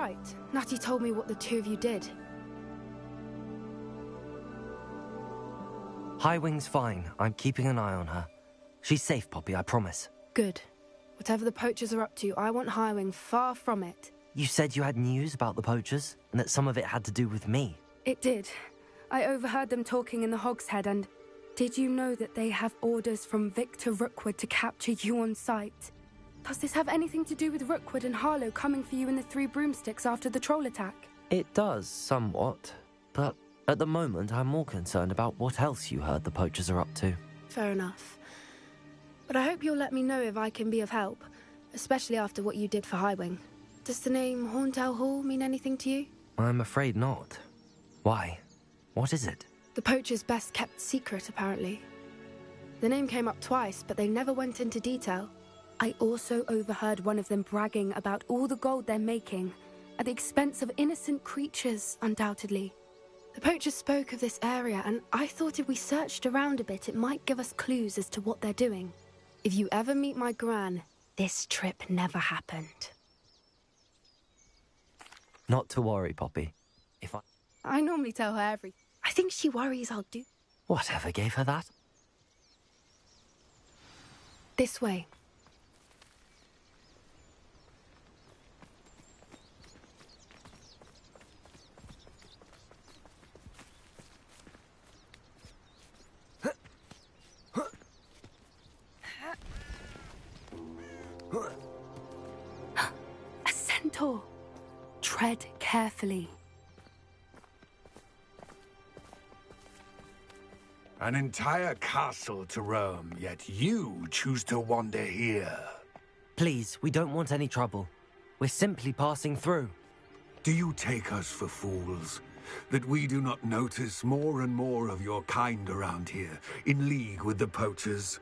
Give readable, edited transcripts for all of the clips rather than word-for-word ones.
right. Natty told me what the two of you did. Highwing's fine. I'm keeping an eye on her. She's safe, Poppy, I promise. Good. Whatever the poachers are up to, I want Highwing far from it. You said you had news about the poachers, and that some of it had to do with me. It did. I overheard them talking in the Hogshead, and did you know that they have orders from Victor Rookwood to capture you on sight? Does this have anything to do with Rookwood and Harlow coming for you in the Three Broomsticks after the troll attack? It does, somewhat. But at the moment, I'm more concerned about what else you heard the poachers are up to. Fair enough. But I hope you'll let me know if I can be of help, especially after what you did for Highwing. Does the name Horntail Hall mean anything to you? I'm afraid not. Why? What is it? The poachers' best kept secret, apparently. The name came up twice, but they never went into detail. I also overheard one of them bragging about all the gold they're making, at the expense of innocent creatures, undoubtedly. The poachers spoke of this area, and I thought if we searched around a bit, it might give us clues as to what they're doing. If you ever meet my gran, this trip never happened. Not to worry, Poppy. I normally tell her everything. I think she worries I'll do... Whatever gave her that? This way. A centaur. Tread carefully. An entire castle to roam, yet you choose to wander here. Please, we don't want any trouble. We're simply passing through. Do you take us for fools? That we do not notice more and more of your kind around here, in league with the poachers?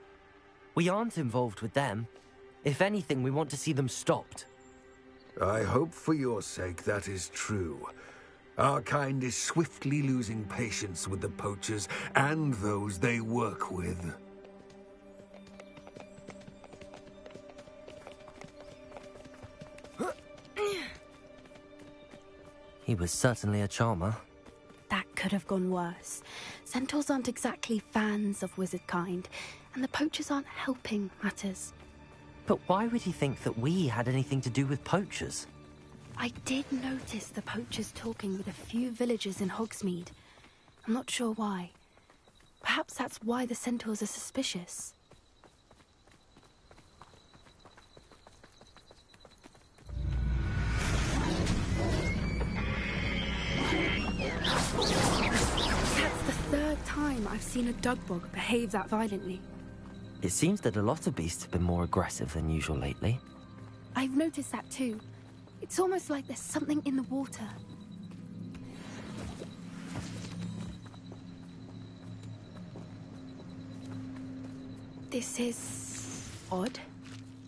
We aren't involved with them. If anything, we want to see them stopped. I hope for your sake that is true. Our kind is swiftly losing patience with the poachers and those they work with. He was certainly a charmer. That could have gone worse. Centaurs aren't exactly fans of wizard kind, and the poachers aren't helping matters. But why would he think that we had anything to do with poachers? I did notice the poachers talking with a few villagers in Hogsmeade. I'm not sure why. Perhaps that's why the centaurs are suspicious. That's the third time I've seen a dugbog behave that violently. It seems that a lot of beasts have been more aggressive than usual lately. I've noticed that too. It's almost like there's something in the water. This is... odd.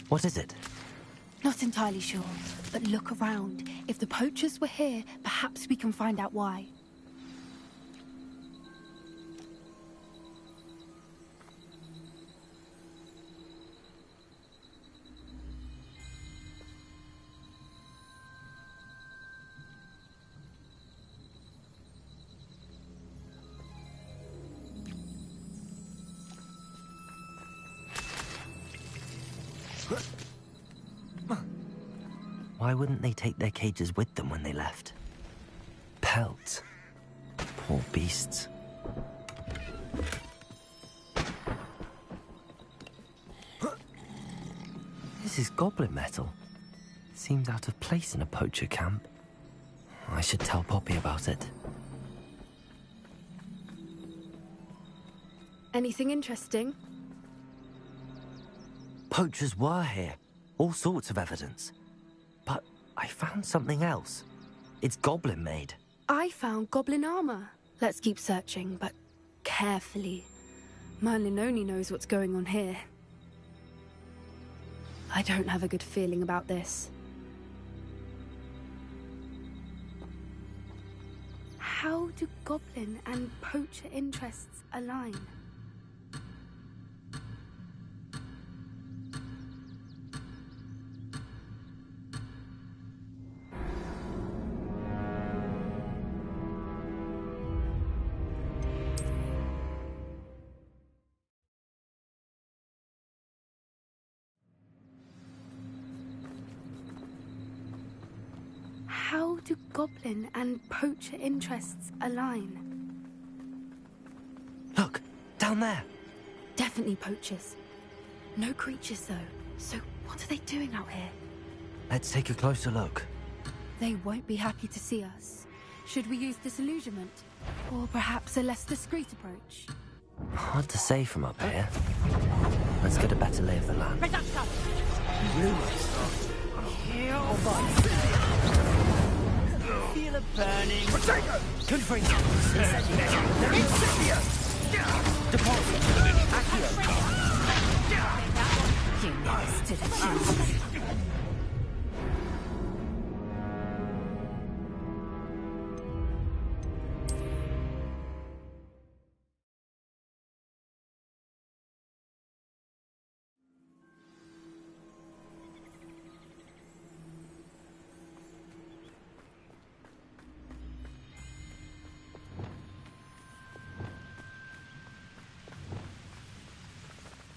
What is it? Not entirely sure, but look around. If the poachers were here, perhaps we can find out why. Why wouldn't they take their cages with them when they left? Pelts. Poor beasts. This is goblin metal. Seems out of place in a poacher camp. I should tell Poppy about it. Anything interesting? Poachers were here. All sorts of evidence. But I found something else. It's goblin-made. I found goblin armor. Let's keep searching, but carefully. Merlin only knows what's going on here. I don't have a good feeling about this. How do goblin and poacher interests align? do goblin and poacher interests align? Look, down there. Definitely poachers. No creatures, though. So what are they doing out here? Let's take a closer look. They won't be happy to see us. Should we use disillusionment? Or perhaps a less discreet approach? Hard to say from up here. Let's get a better lay of the land. Feel a burning. Potato! Confring. Incendia! Deposit. Accio. You never stood a chance.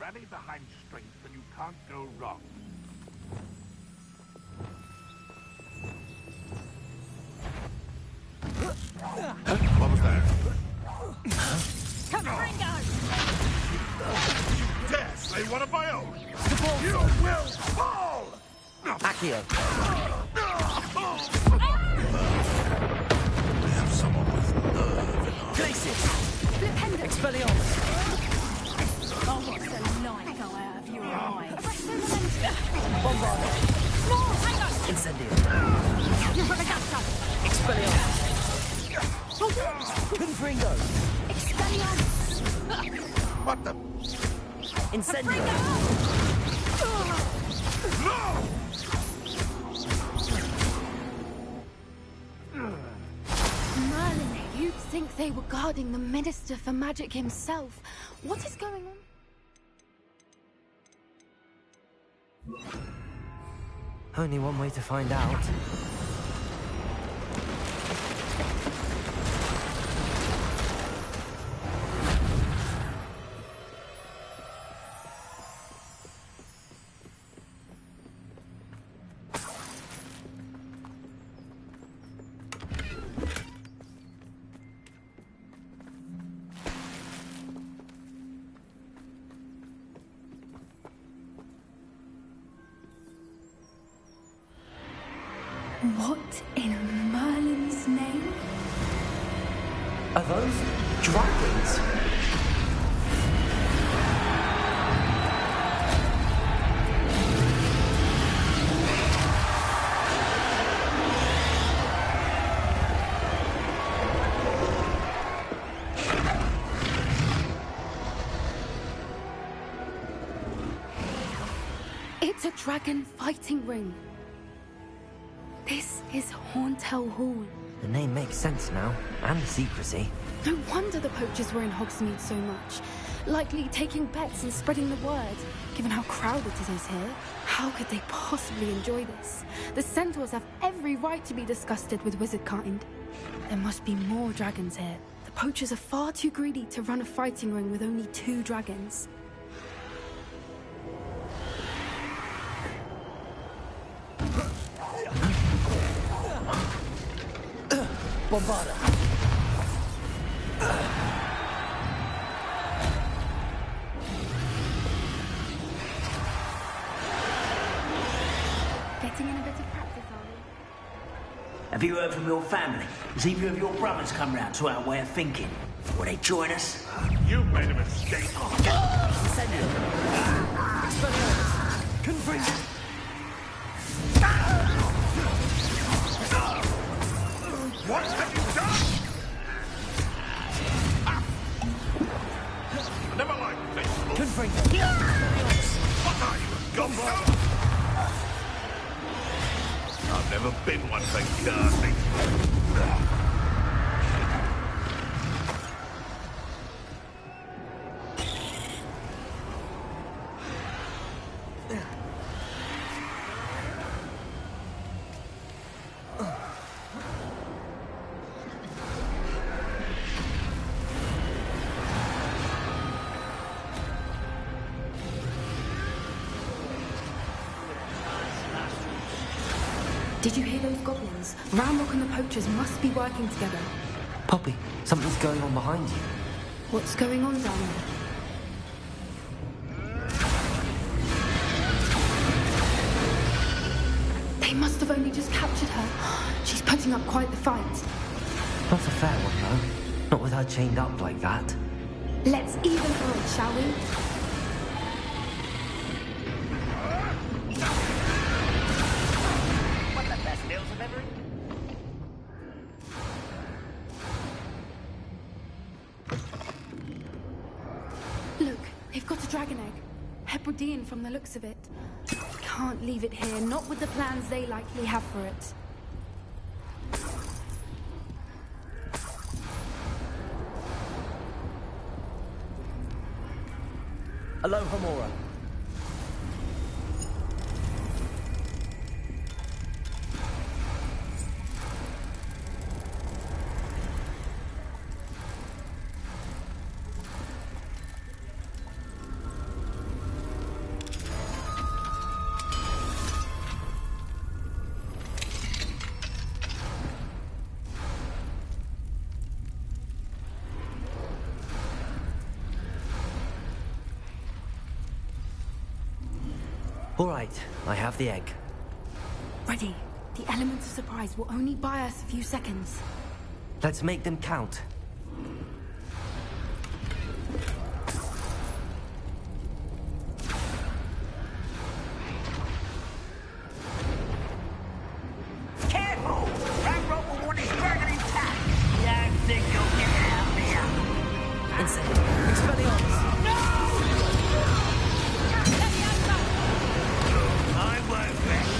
Rally behind strength and you can't go wrong. What was that? Come, Ringo! Dare slay one of my own! You will fall! Accio. We have someone with nerve. Glacis. Flipendo! Expelliarmus. Oh, what's the light go out of your eyes? Bombarda. No, hang on! Incendio. You're gonna get some! Expelliarmus. Confringo. Expelliarmus! What the? Incendio. No! Merlin, you'd think they were guarding the Minister for Magic himself. What is going on? Only one way to find out. What in Merlin's name? Are those dragons? It's a dragon fighting ring. This is Hauntel Hall. The name makes sense now, and the secrecy. No wonder the poachers were in Hogsmeade so much. Likely taking bets and spreading the word, given how crowded it is here. How could they possibly enjoy this? The centaurs have every right to be disgusted with wizard kind. There must be more dragons here. The poachers are far too greedy to run a fighting ring with only 2 dragons. Bombarda. Getting in a bit of practice, are we? Have you heard from your family? Has either of your brothers come round to our way of thinking? Will they join us? You made a mistake. Incendio. Expelliarmus. Confringo. What have you done? I never liked this. Confringo. What are you, a gumbo? I've never been one for gardening. Did you hear those goblins? Ramrock and the poachers must be working together. Poppy, something's going on behind you. What's going on down there? They must have only just captured her. She's putting up quite the fight. Not a fair one, though. Not with her chained up like that. Let's even her it, shall we? One of the best meals I've ever eaten. Look, they've got a dragon egg. Hebridean from the looks of it. Can't leave it here, not with the plans they likely have for it. Aloha, Mora. All right, I have the egg. Ready. The element of surprise will only buy us a few seconds. Let's make them count. Careful! Ramrock will want his dragon intact. Don't think you'll get it out there. Insane. Expelliarmus. I won't let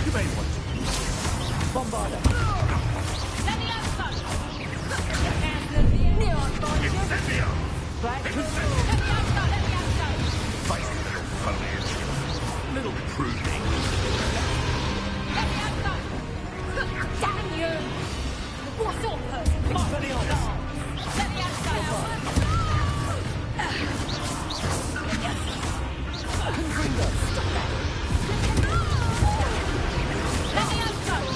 You may want to. Bombarda. Incendio! Face little foliage. Little pruning. Damn you! What sort of person? Expelliarmus. Let me outside! Confringo. Let me outside!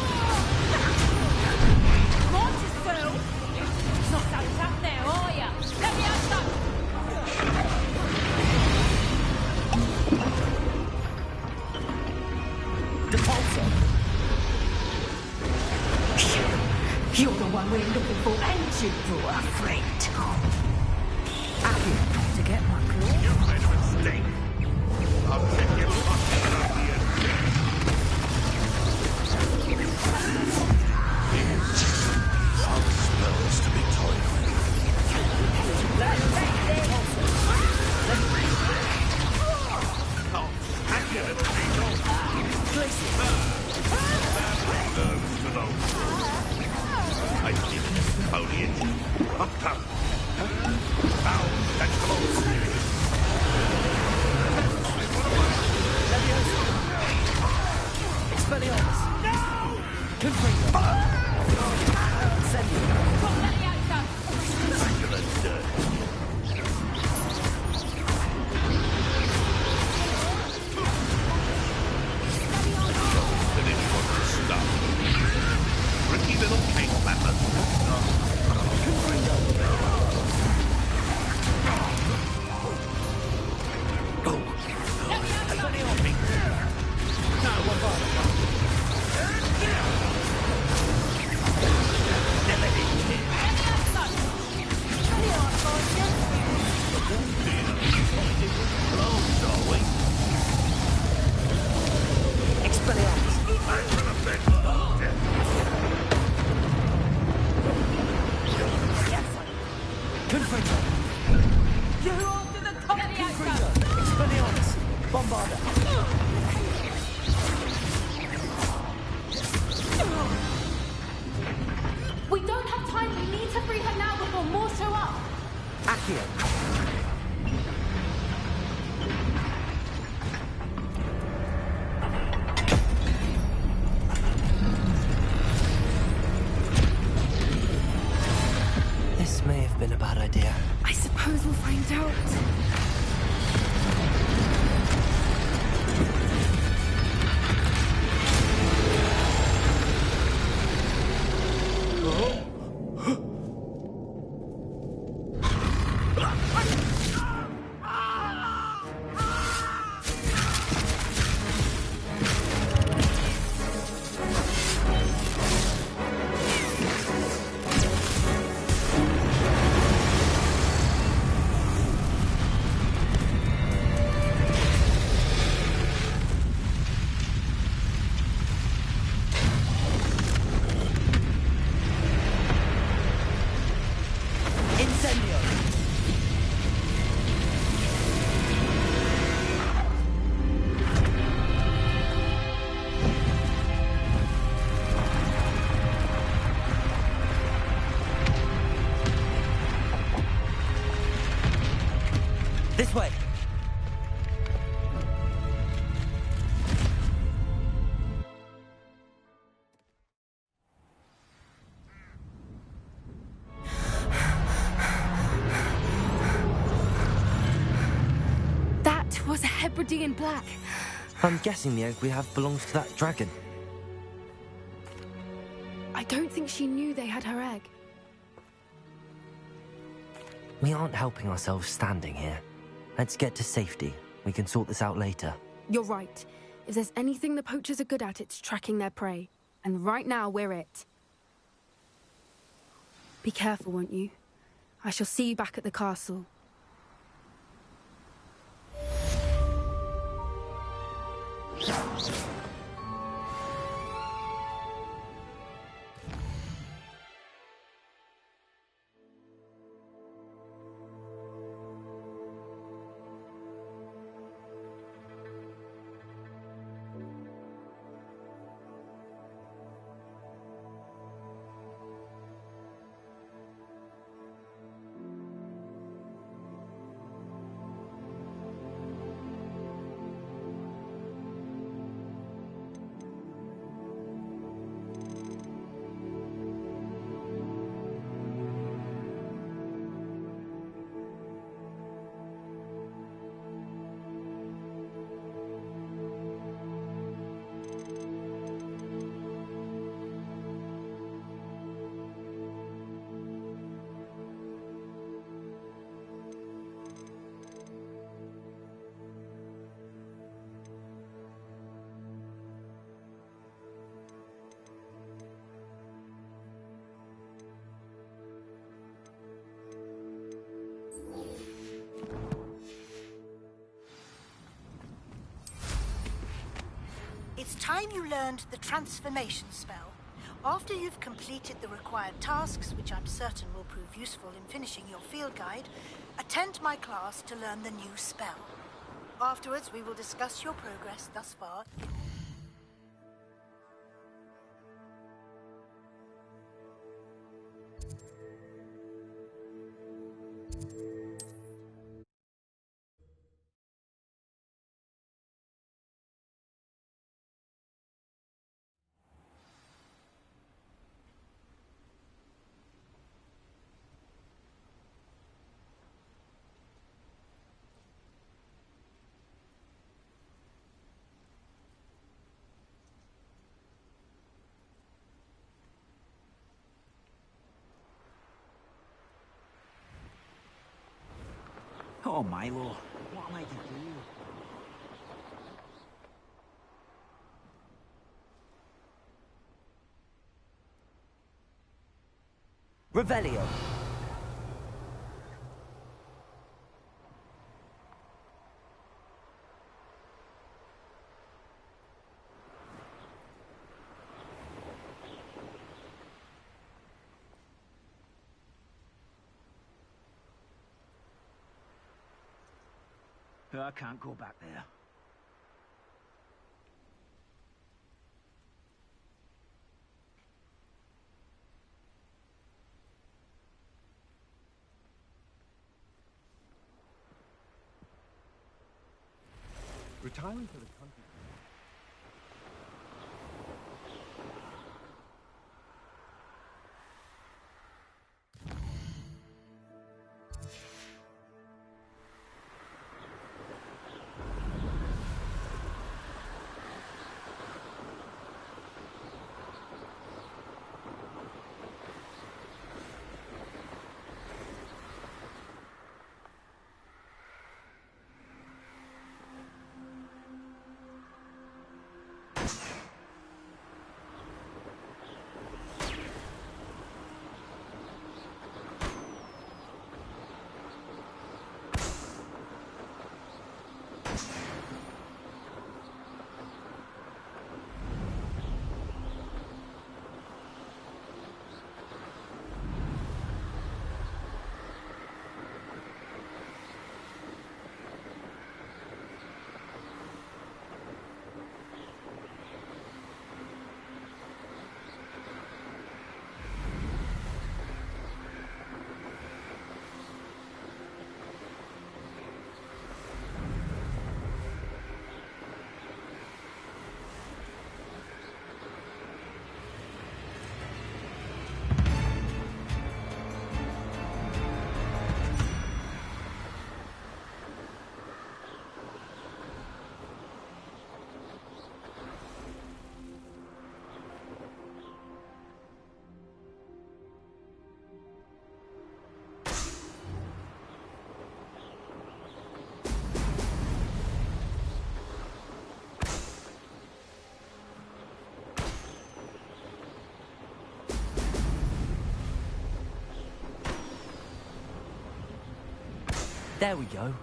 Montefiore? Not so tough there, are ya? Let me outside! Depulso. You're the one we're looking for, and you brought a friend. Happy to get my claw? You made a mistake. I'll take your pocket out here. Some spells to be toyed with. Oh, hack your little beetle. Nerves to those. I did it, foliage. Up top. Now, that's close. Expelliarmus. No! Confringo. Incendio. Let me outside! Regular dirt. Finish what you start. Tricky little cake batter. We don't have time. We need to free her now before more show up. Accio. This may have been a bad idea. I suppose we'll find out. This way! That was a Hebridean black. I'm guessing the egg we have belongs to that dragon. I don't think she knew they had her egg. We aren't helping ourselves standing here. Let's get to safety. We can sort this out later. You're right. If there's anything the poachers are good at, it's tracking their prey. And right now, we're it. Be careful, won't you? I shall see you back at the castle. It's time you learned the transformation spell. After you've completed the required tasks, which I'm certain will prove useful in finishing your field guide, attend my class to learn the new spell. Afterwards, we will discuss your progress thus far. Oh, Milo, what am I to do? Revelio! I can't go back there. Retiring to the country. There we go.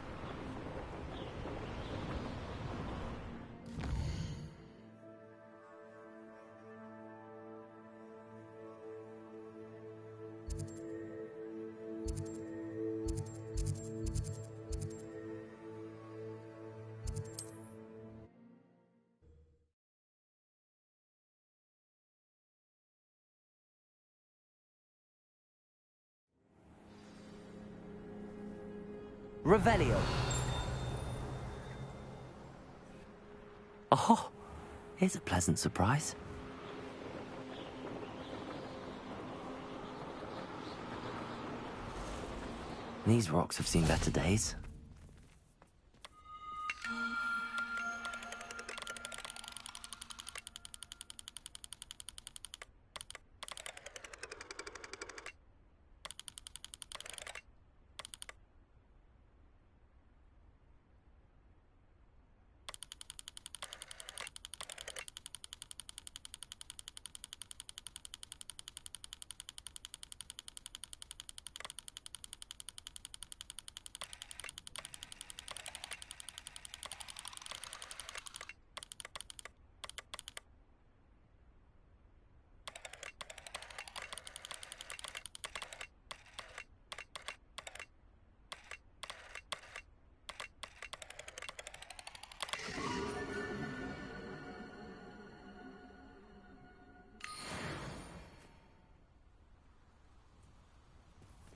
Revelio. Oh, here's a pleasant surprise. These rocks have seen better days.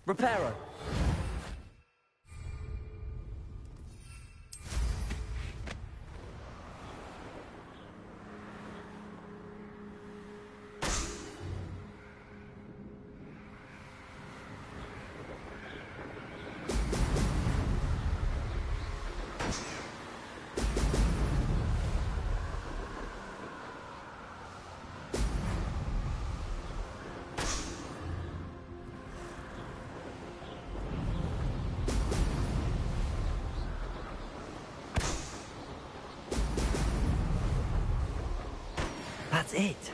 Reparo. That's it.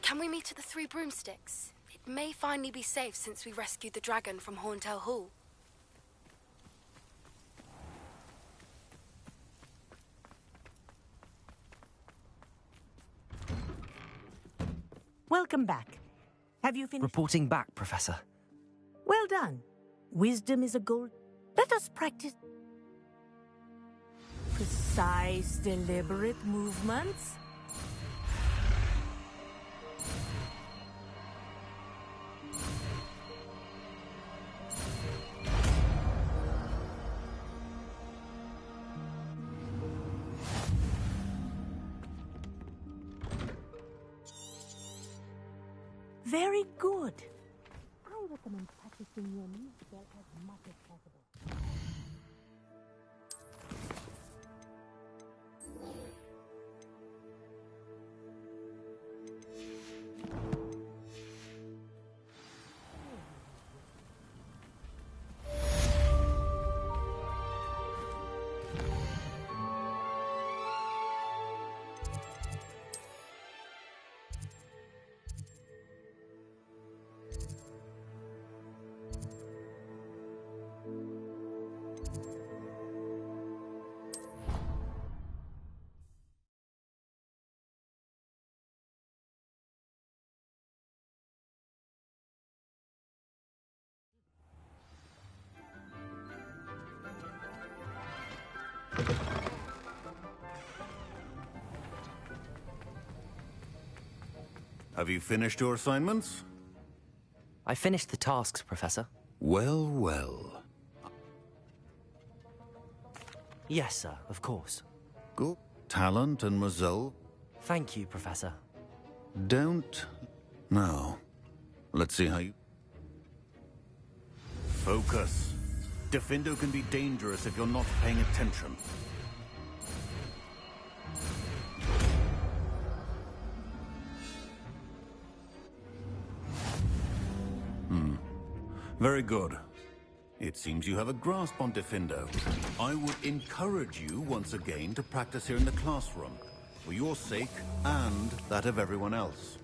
Can we meet at the Three Broomsticks? It may finally be safe since we rescued the dragon from Horntail Hall. Welcome back. Have you finished? Reporting back, Professor. Well done. Wisdom is a goal. Let us practice precise, deliberate movements. Very good. I recommend practicing your new spell as much as possible. Have you finished your assignments? I finished the tasks, Professor. Well, well. Yes, sir, of course. Good talent and resolve. Thank you, Professor. Don't... Now, let's see how you... Focus. Defindo can be dangerous if you're not paying attention. Very good. It seems you have a grasp on Defindo. I would encourage you once again to practice here in the classroom, for your sake and that of everyone else.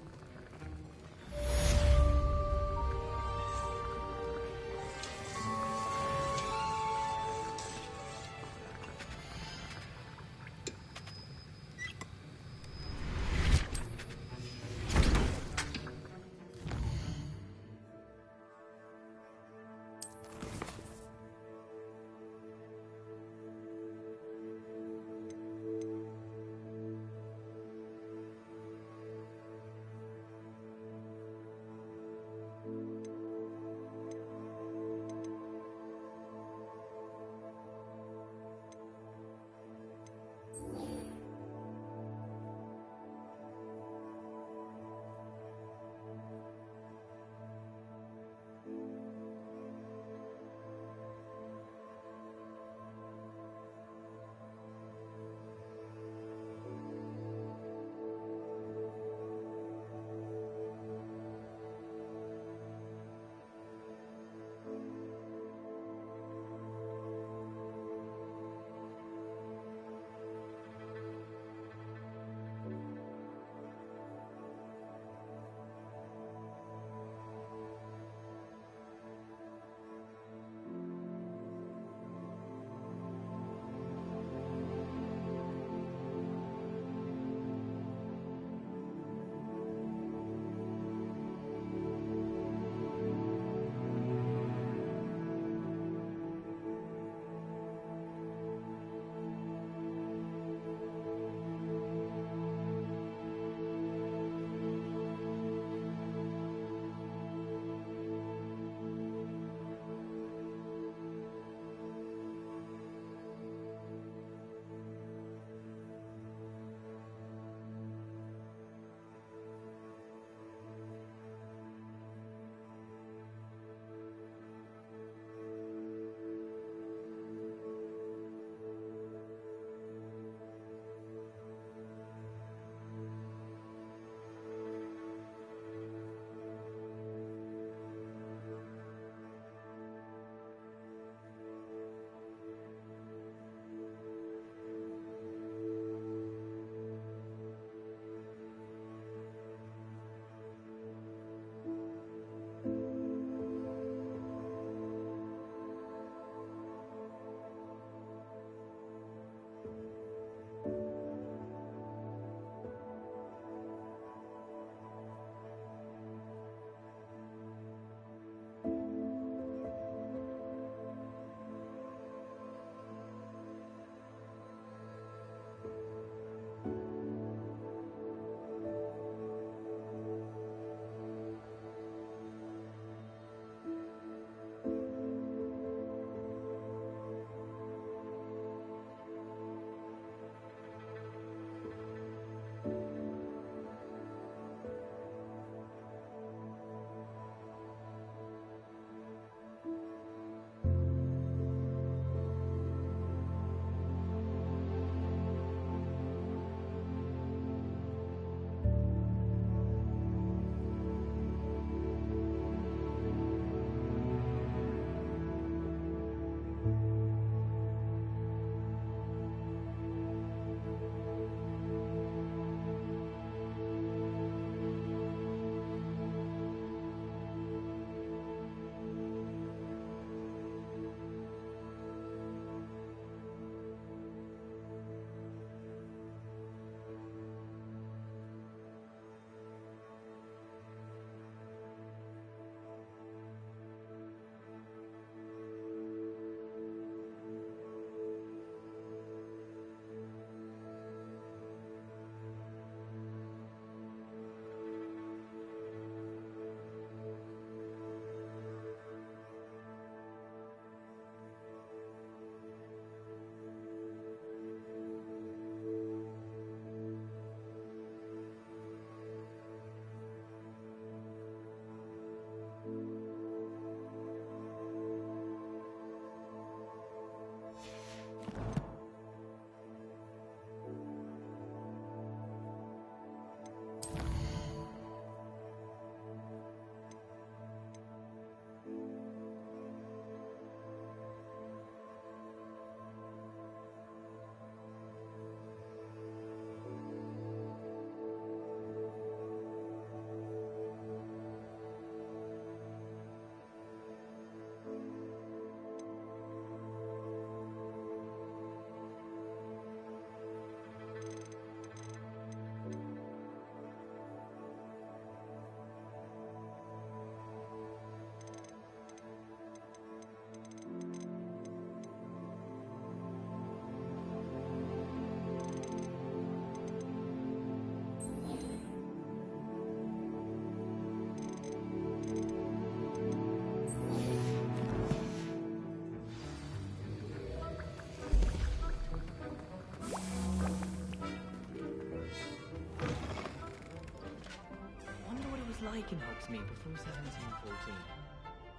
like in Hogsmeade before 1714?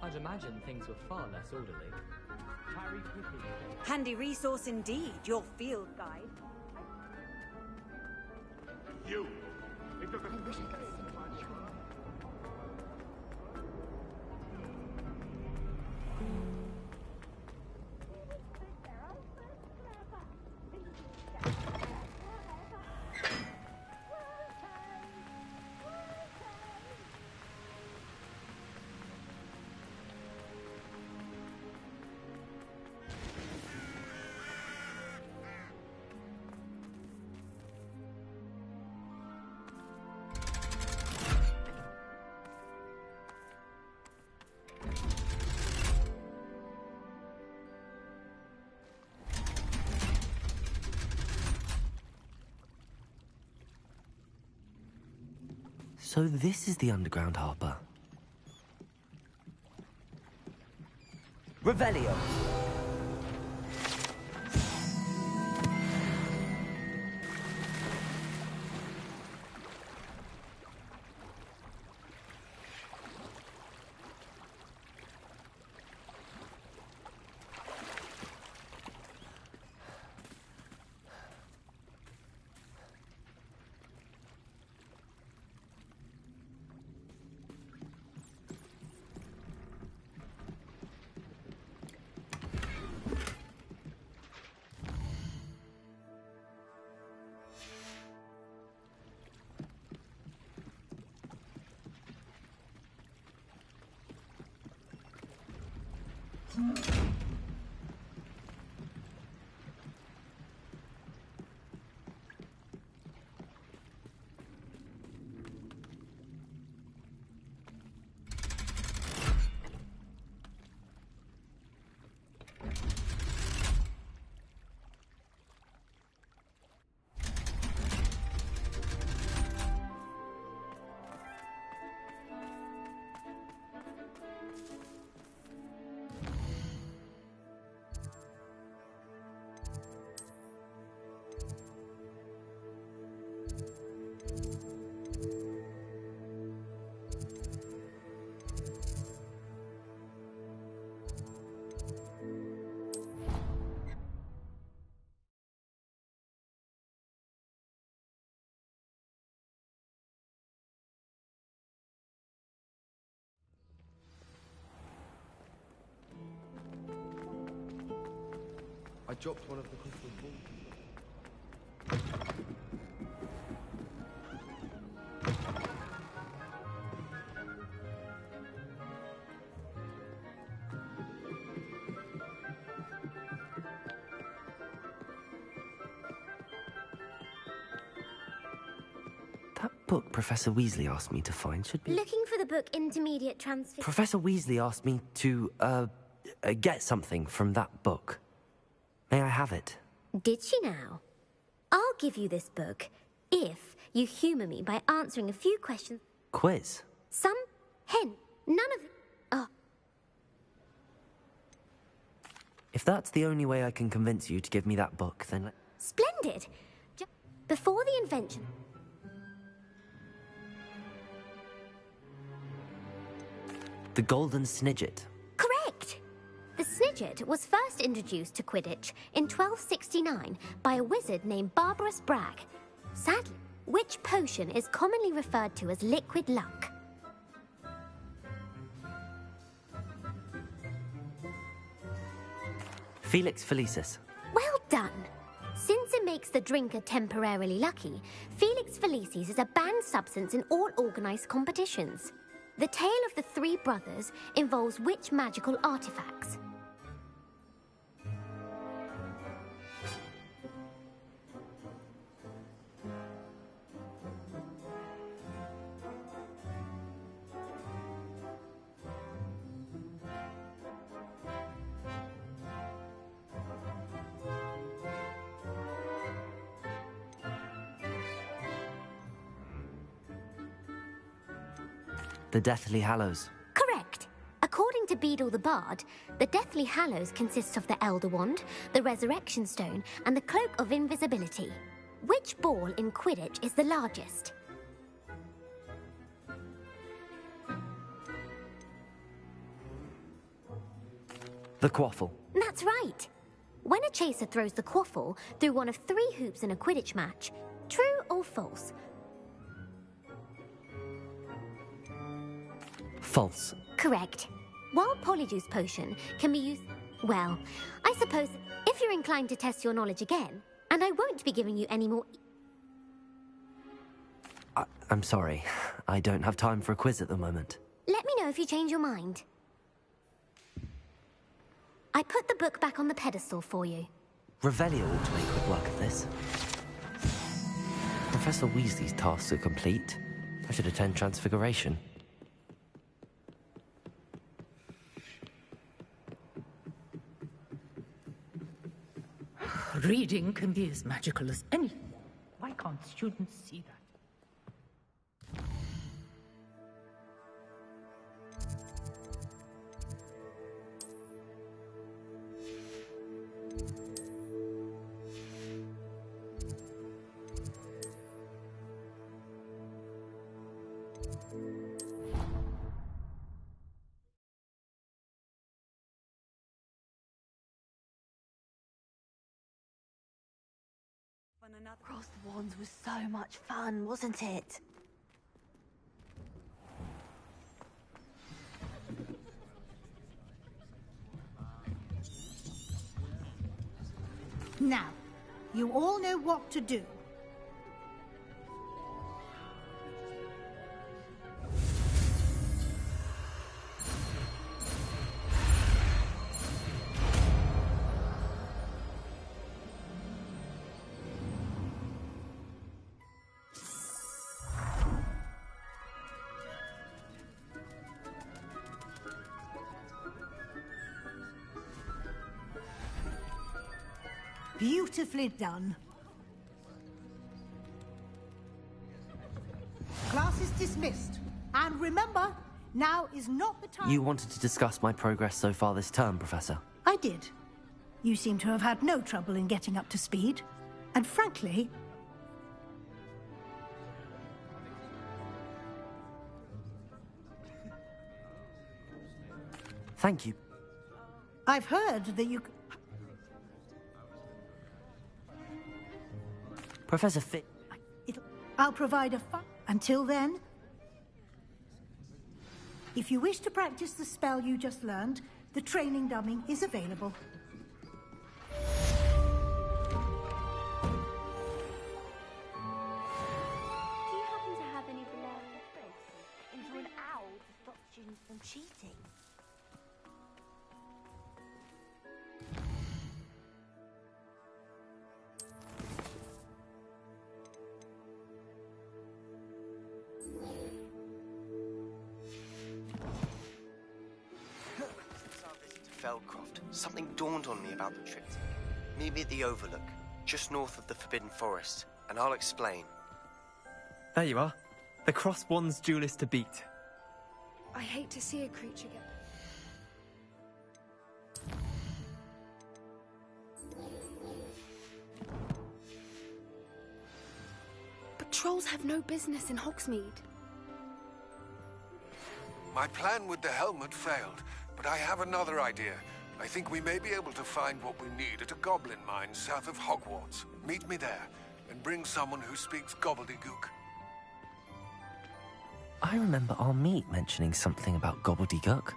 I'd imagine things were far less orderly. Harry Pippin. Handy resource indeed, your field guide. You! It doesn't... I wish I could see much. So this is the underground harbour. Revelio! I dropped one of the crystal balls. That book Professor Weasley asked me to find should be... Looking for the book Intermediate Transfer... Professor Weasley asked me to, get something from that book. May I have it? Did she now? I'll give you this book if you humour me by answering a few questions. Quiz? Some hint. None of... Oh. If that's the only way I can convince you to give me that book, then... Splendid! Before the invention... The Golden Snidget. Correct! The Snidget was first introduced to Quidditch in 1269 by a wizard named Barbarous Bragg. Sadly, which potion is commonly referred to as liquid luck? Felix Felicis. Well done! Since it makes the drinker temporarily lucky, Felix Felicis is a banned substance in all organised competitions. The tale of the three brothers involves which magical artifacts? The Deathly Hallows. Correct. According to Beadle the Bard, the Deathly Hallows consists of the Elder Wand, the Resurrection Stone, and the Cloak of Invisibility. Which ball in Quidditch is the largest? The quaffle. That's right. When a chaser throws the quaffle through one of 3 hoops in a Quidditch match, true or false? False. Correct. While Polyjuice Potion can be used... Well, I suppose if you're inclined to test your knowledge again, and I won't be giving you any more... I'm sorry. I don't have time for a quiz at the moment. Let me know if you change your mind. I put the book back on the pedestal for you. Revelio ought to make quick work of this. Professor Weasley's tasks are complete. I should attend Transfiguration. Reading can be as magical as anything. Why can't students see that? Across the Wands was so much fun, wasn't it? Now, you all know what to do. Beautifully done. Class is dismissed. And remember, now is not the time... You wanted to discuss my progress so far this term, Professor? I did. You seem to have had no trouble in getting up to speed. And frankly... Thank you. I've heard that you... Professor Fit... I'll provide a Until then, if you wish to practice the spell you just learned, the training dummy is available. Do you happen to have any Valerian tricks into an owl to stop students from cheating? Feldcroft, something dawned on me about the trip. Meet me at the Overlook, just north of the Forbidden Forest, and I'll explain. There you are. The Cross Wands duelist to beat. I hate to see a creature get... But trolls have no business in Hogsmeade. My plan with the helmet failed, but I have another idea. I think we may be able to find what we need at a goblin mine south of Hogwarts. Meet me there, and bring someone who speaks gobbledygook. I remember our meet mentioning something about gobbledygook.